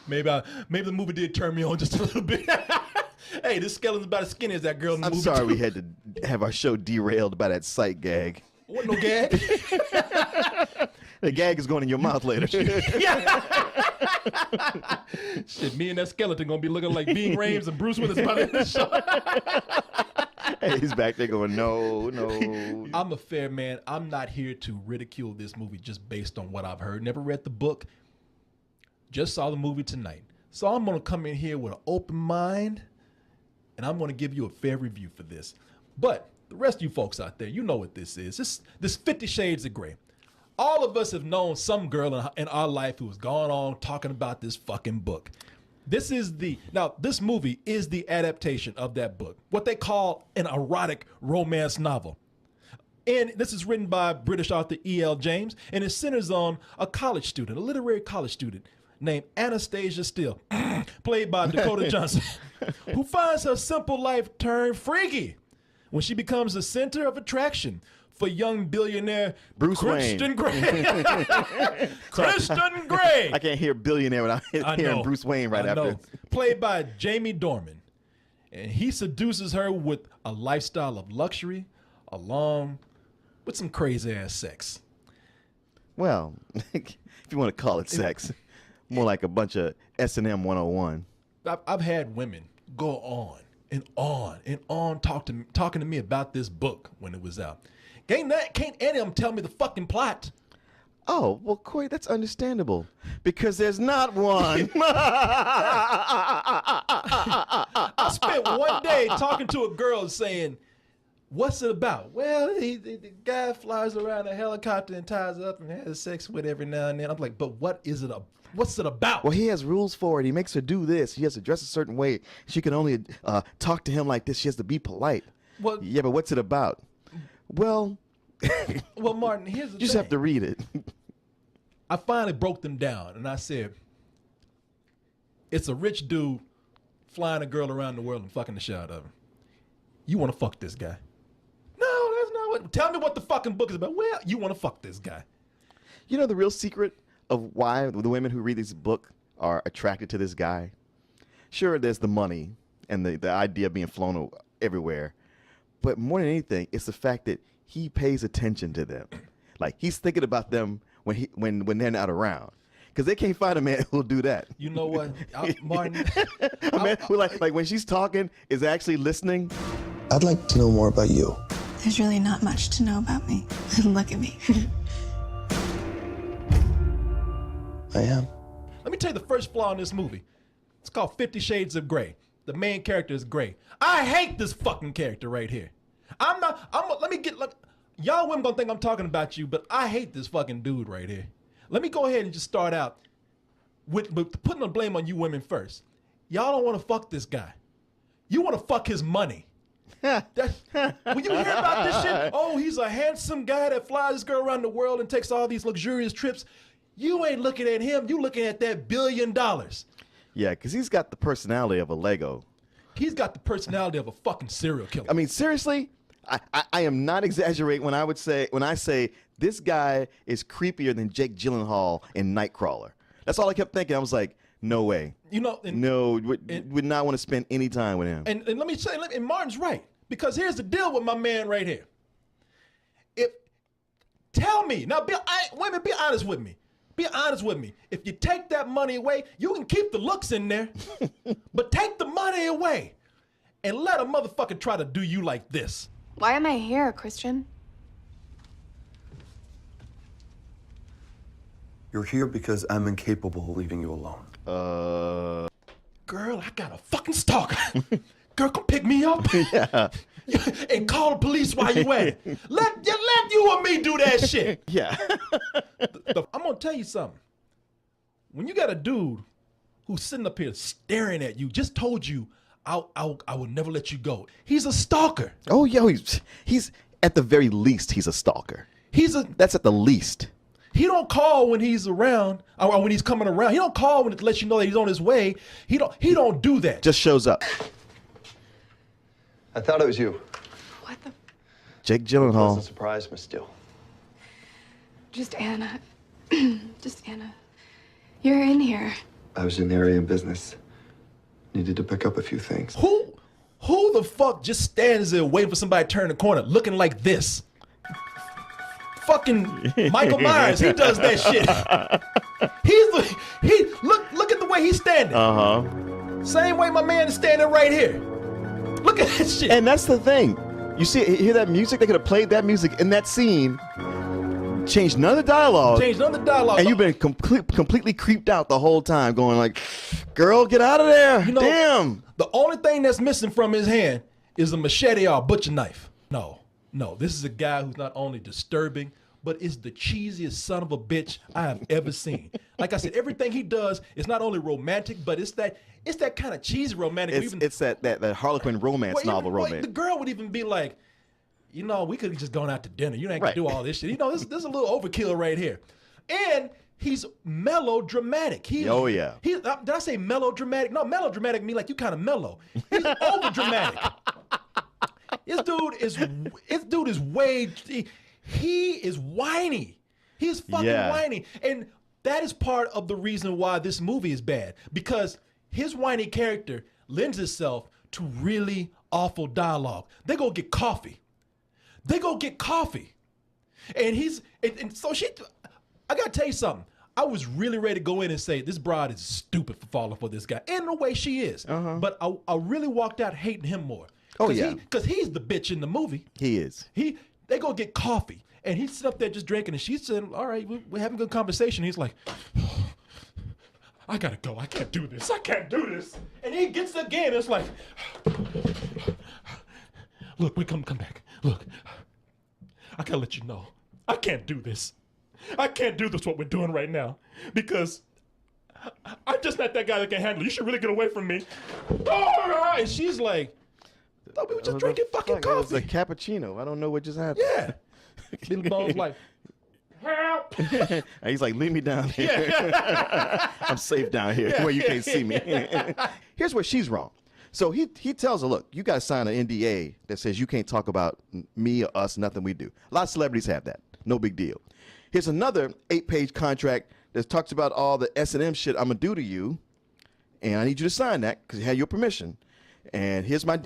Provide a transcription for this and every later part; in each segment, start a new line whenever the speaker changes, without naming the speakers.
Maybe the movie did turn me on just a little bit. Hey, this skeleton's about as skinny as that girl in the
I'm
movie.
sorry we had to have our show derailed by that sight gag.
What, no gag?
The gag is going in your mouth later.
Yeah. Shit, me and that skeleton gonna be looking like Ving Rhames and Bruce Willis by the end of the show.
Hey, he's back there going, no.
I'm a fair man. I'm not here to ridicule this movie just based on what I've heard. Never read the book. Just saw the movie tonight. So I'm gonna come in here with an open mind, and I'm gonna give you a fair review for this. But the rest of you folks out there, you know what this is. This 50 Shades of Grey. All of us have known some girl in our life who has gone on talking about this fucking book. This movie is the adaptation of that book, what they call an erotic romance novel. And this is written by British author E.L. James, and it centers on a college student, a literary college student named Anastasia Steele, played by Dakota Johnson, who finds her simple life turn freaky when she becomes the center of attraction for young billionaire
Bruce
Christian
Wayne.
Grey. Christian Grey.
I can't hear billionaire without hearing Bruce Wayne right after.
Played by Jamie Dornan. And he seduces her with a lifestyle of luxury along with some crazy ass sex.
Well, if you want to call it sex, more like a bunch of S&M 101.
I've had women go on and on and on talking to me about this book when it was out. Can't any of them tell me the fucking plot?
Oh, well, Corey, that's understandable. Because there's not one.
I spent one day talking to a girl saying, what's it about? Well, the guy flies around a helicopter and ties up and has sex with every now and then. I'm like, but what's it about?
Well, he has rules for it. He makes her do this. She has to dress a certain way. She can only talk to him like this. She has to be polite.
Well,
yeah, but what's it about? Well,
Martin, here's the thing.
You just have to read it.
I finally broke them down, and I said, it's a rich dude flying a girl around the world and fucking the shit out of her. You want to fuck this guy? No, that's not what. Tell me what the fucking book is about. Well, you want to fuck this guy.
You know the real secret of why the women who read this book are attracted to this guy? Sure, there's the money and the idea of being flown everywhere. But more than anything, it's the fact that he pays attention to them. Like, he's thinking about them when they're not around. Because they can't find a man who'll do that.
You know what, Martin?
A man who, like when she's talking, is actually listening.
I'd like to know more about you.
There's really not much to know about me. Look at me.
I am.
Let me tell you the first flaw in this movie. It's called 50 Shades of Grey. The main character is Grey. I hate this fucking character right here. Y'all women gonna think I'm talking about you, but I hate this fucking dude right here. Let me go ahead and just start out with putting the blame on you women first. Y'all don't want to fuck this guy. You want to fuck his money. When you hear about this shit, oh, he's a handsome guy that flies this girl around the world and takes all these luxurious trips. You ain't looking at him. You looking at that $1 billion.
Yeah, because he's got the personality of a Lego.
He's got the personality of a fucking serial killer.
I mean, seriously, I am not exaggerating when I say this guy is creepier than Jake Gyllenhaal in Nightcrawler. That's all I kept thinking. I was like, no way. You know, would not want to spend any time with him.
And let me say, and Martin's right, because here's the deal with my man right here. Tell me now, women, be honest with me. Be honest with me. If you take that money away, you can keep the looks in there, but take the money away and let a motherfucker try to do you like this.
Why am I here, Christian?
You're here because I'm incapable of leaving you alone.
Girl, I got a fucking stalker. Girl, come pick me up.
Yeah.
And call the police while you at it. Let you and me do that shit.
Yeah.
I'm gonna tell you something. When you got a dude who's sitting up here staring at you, just told you, I will never let you go. He's a stalker.
Oh, yeah, he's at the very least, he's a stalker. That's at the least.
He don't call when he's around or when he's coming around. He don't call when to let you know that he's on his way. He don't do that.
Just shows up.
I thought it was you.
What the?
Jake Gyllenhaal.
Pleasant surprise, Miss Steele.
Just Anna. Just Anna. You're in here.
I was in the area in business. Needed to pick up a few things.
Who the fuck just stands there waiting for somebody to turn the corner looking like this? Fucking Michael Myers, he does that shit. Look at the way he's standing. Same way my man is standing right here. Look at that shit.
And that's the thing. You hear that music? They could have played that music in that scene, changed none of the dialogue. And you've been completely creeped out the whole time, going like, girl, get out of there. Damn.
The only thing that's missing from his hand is a machete or a butcher knife. No, this is a guy who's not only disturbing, but is the cheesiest son of a bitch I have ever seen. Like I said, everything he does is not only romantic, but it's that kind of cheesy romantic.
It's that Harlequin romance novel romance.
The girl would even be like, we could have just gone out to dinner. You ain't gonna do all this shit. This is a little overkill right here. And he's melodramatic.
Oh yeah.
Did I say melodramatic? No, melodramatic mean like you kind of mellow. He's overdramatic. This dude is way. He is whiny. He's fucking whiny, and that is part of the reason why this movie is bad, because his whiny character lends itself to really awful dialogue. They go get coffee. And so I gotta tell you something. I was really ready to go in and say this broad is stupid for falling for this guy, in the way she is. But I really walked out hating him more.
Oh yeah,
because he's the bitch in the movie.
He is.
They go get coffee, and he's sitting up there just drinking, and she's saying, "All right, we're having a good conversation." He's like, "I gotta go. I can't do this. And he gets again. It's like, "Look, we come back. Look, I gotta let you know, I can't do this. I can't do this what we're doing right now, because I'm just not that guy that can handle it. You should really get away from me." And she's like, "Thought we were just drinking fucking coffee."
It was a cappuccino. I don't know what just happened.
Yeah. Billy Bones like, "Help!"
And he's like, "Leave me down here. I'm safe down here where you can't see me." Here's where she's wrong. So he tells her, "Look, you got to sign an NDA that says you can't talk about me or us, nothing we do." A lot of celebrities have that. No big deal. Here's another 8-page contract that talks about all the S&M shit I'm gonna do to you, and I need you to sign that because you had your permission. And here's my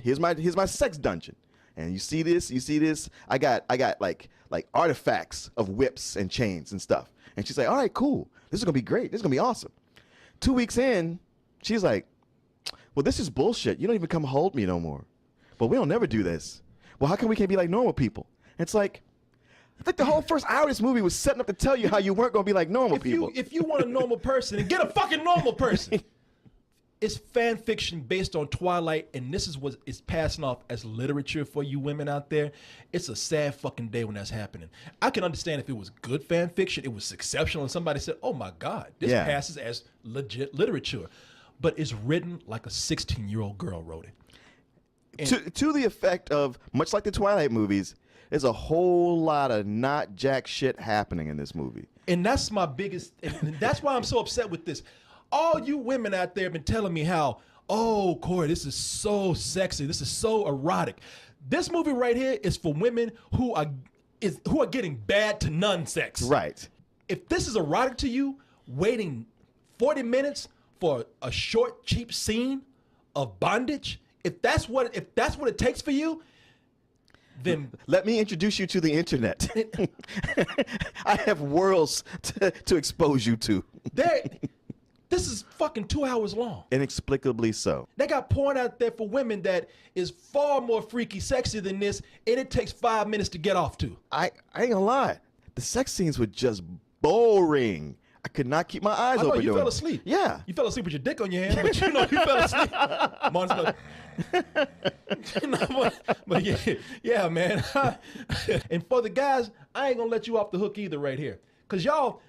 sex dungeon. And you see this. I got like artifacts of whips and chains and stuff. And she's like, "All right, cool. This is gonna be great. This is gonna be awesome." 2 weeks in, she's like, "Well, this is bullshit. You don't even come hold me no more. But we don't never do this. Well, how come we can't be like normal people?" And it's like, I think the whole first hour of this movie was setting up to tell you how you weren't gonna be like normal people.
If you want a normal person, then get a fucking normal person. It's fan fiction based on Twilight, and this is what is passing off as literature for you women out there. It's a sad fucking day when that's happening. I can understand if it was good fan fiction, it was exceptional, and somebody said, "Oh my God, this passes as legit literature." But it's written like a 16-year-old girl wrote it.
To the effect of, much like the Twilight movies, there's a whole lot of not jack shit happening in this movie.
And that's my biggest, and that's why I'm so upset with this. All you women out there have been telling me how, "Oh, Corey, this is so sexy. This is so erotic." This movie right here is for women who are getting bad to none sex.
Right.
If this is erotic to you, waiting 40 minutes for a short, cheap scene of bondage, if that's what it takes for you, then
let me introduce you to the internet. I have worlds to expose you to.
This is fucking 2 hours long.
Inexplicably so.
They got porn out there for women that is far more freaky sexy than this, and it takes 5 minutes to get off to.
I ain't gonna lie. The sex scenes were just boring. I could not keep my eyes open.
You fell asleep.
Yeah.
You fell asleep with your dick on your hand, but you fell asleep. But yeah, man. And for the guys, I ain't gonna let you off the hook either right here. Cause y'all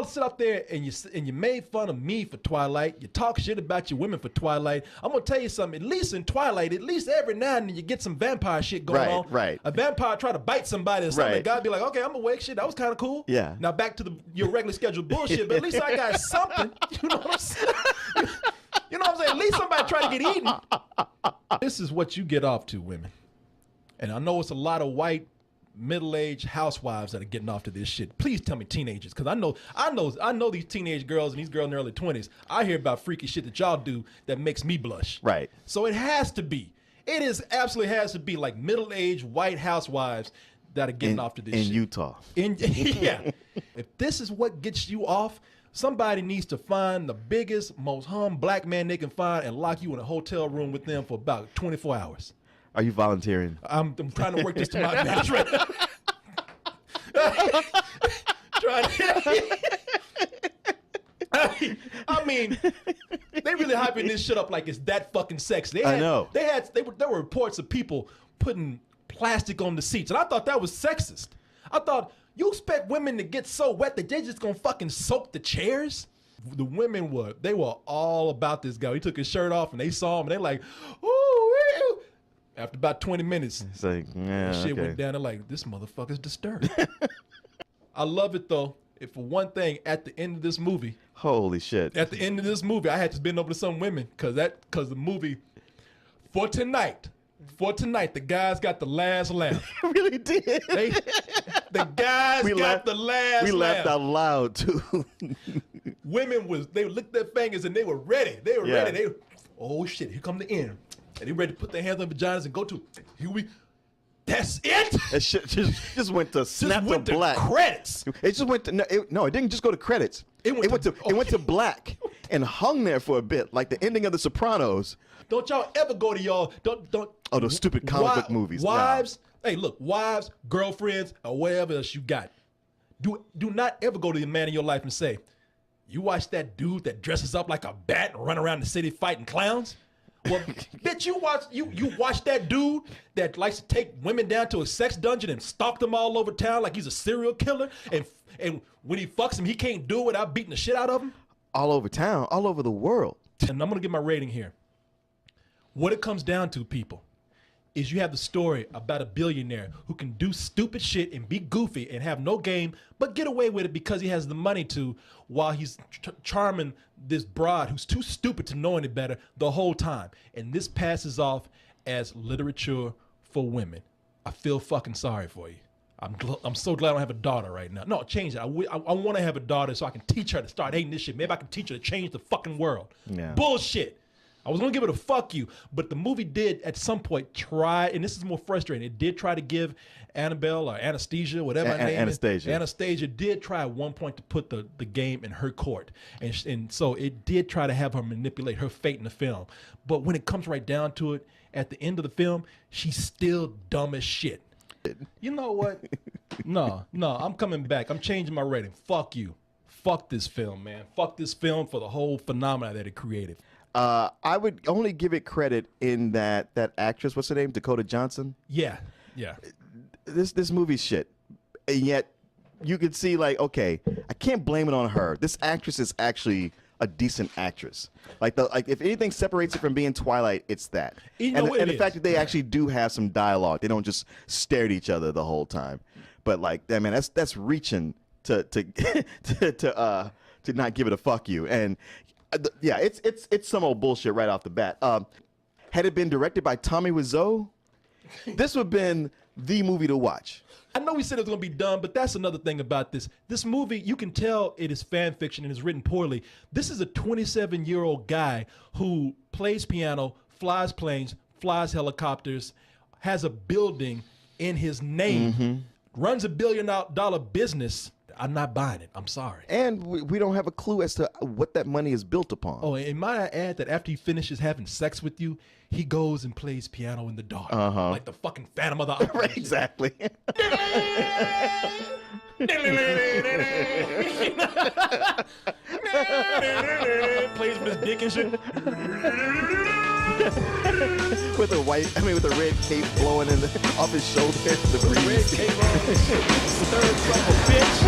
sit up there and you made fun of me for Twilight. You talk shit about your women for Twilight. I'm gonna tell you something. At least in Twilight, at least every now and then you get some vampire shit going on.
Right.
A vampire try to bite somebody or something. Right. God be like, "Okay, I'm awake. Shit, that was kind of cool."
Yeah.
Now back to your regular scheduled bullshit. But at least I got something. You know what I'm saying? You know what I'm saying? At least somebody try to get eaten. This is what you get off to, women. And I know it's a lot of white middle-aged housewives that are getting off to this shit. Please tell me teenagers, because I know these teenage girls and these girls in their early 20s. I hear about freaky shit that y'all do that makes me blush.
Right.
So it has to be. It is absolutely has to be like middle-aged white housewives that are getting off to this shit.
In Utah.
Yeah. If this is what gets you off, somebody needs to find the biggest, most black man they can find and lock you in a hotel room with them for about 24 hours.
Are you volunteering?
I'm trying to work this to my advantage right now. I mean, they really hyping this shit up like it's that fucking sexy.
I know.
There were reports of people putting plastic on the seats, and I thought that was sexist. I thought, you expect women to get so wet that they're just gonna fucking soak the chairs? The women were all about this guy. He took his shirt off and they saw him and they like, ooh. After about 20 minutes,
It's like, yeah,
shit
okay.
went down. They're like, this motherfucker's disturbed. I love it though. If for one thing, at the end of this movie,
Holy shit.
I had to bend over to some women because the movie for tonight, the guys got the last laugh.
I really did.
The guys got the last laugh.
We laughed out loud too.
Women they licked their fingers and they were ready. They were
Yeah.
ready. Oh shit, here come the end. And they ready to put their hands on vaginas and go to, here we, that's it?
That shit just went to snap
Just went
to black.
credits.
It just went to no, it didn't just go to credits. It went to black and hung there for a bit, like the ending of The Sopranos.
Don't y'all ever go to y'all, don't.
Oh, those stupid comic book movies.
Wives, hey look, wives, girlfriends, or whatever else you got. Do not ever go to the man in your life and say, you watch that dude that dresses up like a bat and run around the city fighting clowns? Well, bitch, you watch that dude that likes to take women down to a sex dungeon and stalk them all over town like he's a serial killer, and when he fucks them, he can't do it without beating the shit out of him?
All over town, all over the world.
And I'm gonna get my rating here. What it comes down to, people, is you have the story about a billionaire who can do stupid shit and be goofy and have no game, but get away with it because he has the money to, while he's charming this broad who's too stupid to know any better the whole time. And this passes off as literature for women. I feel fucking sorry for you. I'm so glad I don't have a daughter right now. No, change it. I want to have a daughter so I can teach her to start hating this shit. Maybe I can teach her to change the fucking world.
Yeah.
Bullshit. I was going to give it a fuck you, but the movie did at some point try, and this is more frustrating, it did try to give Annabelle or Anastasia, whatever her name
Anastasia.
is. Anastasia did try at one point to put the game in her court. And so it did try to have her manipulate her fate in the film. But when it comes right down to it, at the end of the film, she's still dumb as shit. You know what? No, I'm coming back. I'm changing my rating. Fuck you. Fuck this film, man. Fuck this film for the whole phenomena that it created.
I would only give it credit in that actress, what's her name? Dakota Johnson?
Yeah.
This movie's shit. And yet you could see like, okay, I can't blame it on her. This actress is actually a decent actress. Like if anything separates it from being Twilight, it's that.
You know what
and
it
the fact
is.
that they actually do have some dialogue. They don't just stare at each other the whole time. But like, I mean, that's reaching to not give it a fuck you. And yeah, it's some old bullshit right off the bat. Had it been directed by Tommy Wiseau, this would have been the movie to watch.
I know we said it was going to be dumb, but that's another thing about this. This movie, you can tell it is fan fiction and is written poorly. This is a 27-year-old guy who plays piano, flies planes, flies helicopters, has a building in his name, runs $1 billion business. I'm not buying it. I'm sorry.
And we don't have a clue as to what that money is built upon.
Oh, and might I add that after he finishes having sex with you, he goes and plays piano in the dark. Like the fucking Phantom of the Opera.
Right, exactly.
Plays with his dick and shit.
with a red cape blowing off his shoulder. The breeze.
Red cape on. Third son of a bitch.